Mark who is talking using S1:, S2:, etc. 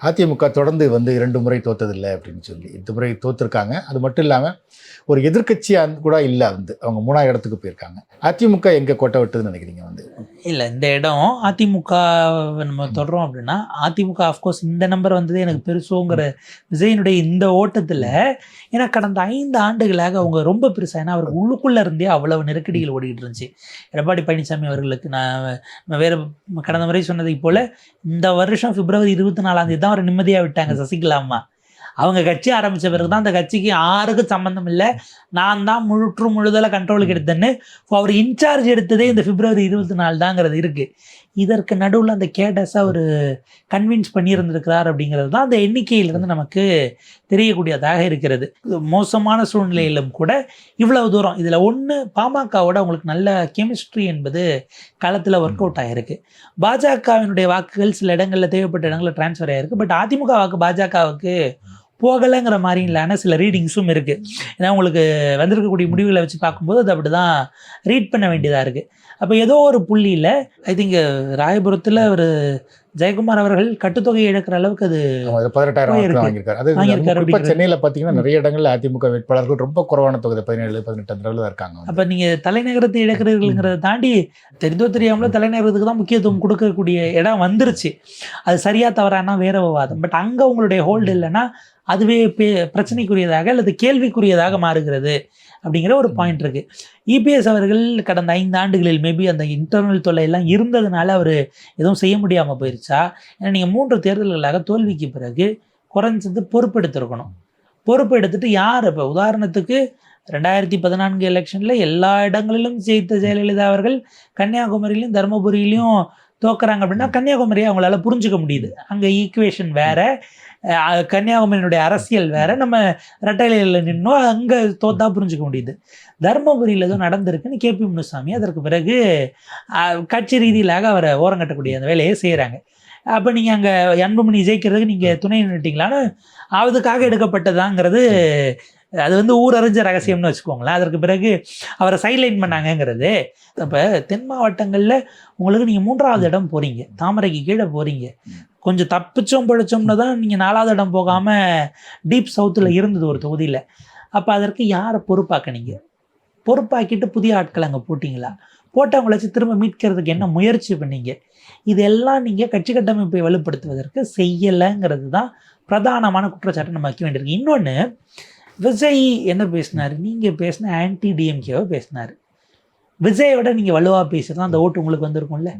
S1: அதிமுக தொடர்ந்து 2 முறை தோத்ததில்லை அப்படின்னு சொல்லி 8 முறை தோத்துருக்காங்க. அது மட்டும் இல்லாமல் ஒரு எதிர்க்கட்சியாக கூட இல்லை, அவங்க 3ஆவது இடத்துக்கு போயிருக்காங்க. அதிமுக எங்கே கோட்டை விட்டதுன்னு நினைக்கிறீங்க?
S2: இல்லை, இந்த இடம் அதிமுக நம்ம தொடரோம் அப்படின்னா, அதிமுக ஆஃப்கோர்ஸ் இந்த நம்பர் வந்தது எனக்கு பெருசுங்கிற விஜயனுடைய இந்த ஓட்டத்தில். ஏன்னா கடந்த 5 ஆண்டுகளாக அவங்க ரொம்ப பெருசாக, ஏன்னா அவருக்கு உள்ளுக்குள்ளே இருந்தே அவ்வளவு நெருக்கடிகள் ஓடிக்கிட்டு இருந்துச்சு. எடப்பாடி பழனிசாமி அவர்களுக்கு நான் வேறு கடந்த முறை சொன்னதை போல் இந்த வருஷம் பிப்ரவரி 24ஆம் தேதி தான் அவர் நிம்மதியாக விட்டாங்க சசிகலா அம்மா. அவங்க கட்சி ஆரம்பித்த பிறகு தான் அந்த கட்சிக்கு யாருக்கும் சம்மந்தம் இல்லை, நான் தான் முழுதலை கண்ட்ரோலுக்கு எடுத்தேன்னு அவர் இன்சார்ஜ் எடுத்ததே இந்த பிப்ரவரி 24 தாங்கிறது இருக்குது. இதற்கு நடுவில் அந்த கேடஸை அவர் கன்வின்ஸ் பண்ணியிருந்திருக்கிறார் அப்படிங்கிறது தான் அந்த எண்ணிக்கையிலிருந்து நமக்கு தெரியக்கூடியதாக இருக்கிறது. மோசமான சூழ்நிலையிலும் கூட இவ்வளவு தூரம் இதில் ஒன்று பாமகவோட அவங்களுக்கு நல்ல கெமிஸ்ட்ரி என்பது களத்தில் ஒர்க் அவுட் ஆகிருக்கு. பாஜகவினுடைய வாக்குகள் சில இடங்களில் தேவைப்பட்ட இடங்களில் டிரான்ஸ்ஃபர் ஆகிருக்கு. பட் அதிமுக வாக்கு பாஜகவுக்கு போகலைங்கிற மாதிரி இல்லான சில ரீடிங்ஸும் இருக்குது. ஏன்னா உங்களுக்கு வந்திருக்கக்கூடிய முடிவுகளை வச்சு பார்க்கும்போது அது அப்படி தான் ரீட் பண்ண வேண்டியதாக இருக்குது. அப்போ ஏதோ ஒரு புள்ளியில் ஐ திங்க் ராயபுரத்தில் ஒரு ஜெயக்குமார் அவர்கள் கட்டுத்தொகையை இழக்கிற அளவுக்கு அது
S1: 18,000 வாங்கியிருக்காரு. சென்னையில் பார்த்தீங்கன்னா நிறைய இடங்களில் அதிமுக வேட்பாளர்கள் ரொம்ப குறைவான தொகை 17-18 அந்த அளவில் இருக்காங்க.
S2: அப்போ நீங்கள் தலைநகரத்தை இழக்கிறீர்கள்ங்கிறத தாண்டி தெரிந்தோ தெரியாமலோ தலைநகரத்துக்கு தான் முக்கியத்துவம் கொடுக்கக்கூடிய இடம் வந்துருச்சு. அது சரியாக தவறானா வேற விவாதம். பட் அங்கே உங்களுடைய ஹோல்டு இல்லைன்னா அதுவே பிரச்சனைக்குரியதாக அல்லது கேள்விக்குரியதாக மாறுகிறது அப்படிங்கிற ஒரு பாயிண்ட் இருக்குது. இபிஎஸ் அவர்கள் கடந்த 5 ஆண்டுகளில் மேபி அந்த இன்டர்னல் தொல்லையெல்லாம் இருந்ததுனால அவர் எதுவும் செய்ய முடியாமல் போயிருச்சா? ஏன்னா நீங்கள் 3 தேர்தல்களாக தோல்விக்கு பிறகு குறைஞ்சது பொறுப்பெடுத்திருக்கணும். பொறுப்பு எடுத்துட்டு யார் இப்போ உதாரணத்துக்கு 2014 எலெக்ஷனில் எல்லா இடங்களிலும் ஜெயித்த ஜெயலலிதா அவர்கள் கன்னியாகுமரியிலையும் தருமபுரியிலையும் தோக்குறாங்க அப்படின்னா கன்னியாகுமரியை அவங்களால புரிஞ்சுக்க முடியுது. அங்கே ஈக்குவேஷன் வேறு, கன்னியாகுமரியினுடைய அரசியல் வேறு. நம்ம ரெட்டையில நின்னோம், அங்கே தோத்தா புரிஞ்சுக்க முடியுது. தர்மபுரியில் எதுவும் நடந்திருக்குன்னு கேபி முனுசாமி அதற்கு பிறகு கட்சி ரீதியிலாக அவரை ஓரங்கட்டக்கூடிய அந்த வேலையை செய்கிறாங்க. அப்போ நீங்கள் அங்கே அன்புமணி ஜெயிக்கிறதுக்கு நீங்கள் துணை நின்றுட்டீங்களான்னு அதுக்காக எடுக்கப்பட்டதாங்கிறது அது ஊரறிஞ்ச ரகசியம்னு வச்சுக்கோங்களேன். அதற்கு பிறகு அவரை சைட்லைன் பண்ணாங்கங்கிறது. அப்போ தென் மாவட்டங்களில் உங்களுக்கு நீங்கள் 3ஆவது இடம் போகிறீங்க, தாமரைக்கு கீழே போகிறீங்க. கொஞ்சம் தப்பிச்சோம் பிழைச்சோம்னு தான் நீங்கள் 4ஆவது இடம் போகாமல் டீப் சவுத்தில் இருந்தது ஒரு தொகுதியில். அப்போ அதற்கு யாரை பொறுப்பாக்கினீங்க? பொறுப்பாக்கிட்டு புதிய ஆட்கள் அங்கே போட்டிங்களா? போட்டவங்களை வச்சு திரும்ப மீட்கிறதுக்கு என்ன முயற்சி பண்ணீங்க? இதெல்லாம் நீங்கள் கட்சி கட்டமைப்பை வலுப்படுத்துவதற்கு செய்யலைங்கிறது தான் பிரதானமான குற்றச்சாட்டை நம்ம வைக்க வேண்டியிருக்கு. இன்னொன்று, விஜய் என்ன பேசினார்? நீங்கள் பேசின ஆன்டி டிஎம்கேவை பேசினார். விஜயோட நீங்கள் வலுவாக பேசினா அந்த ஓட்டு உங்களுக்கு வந்திருக்கும்ல.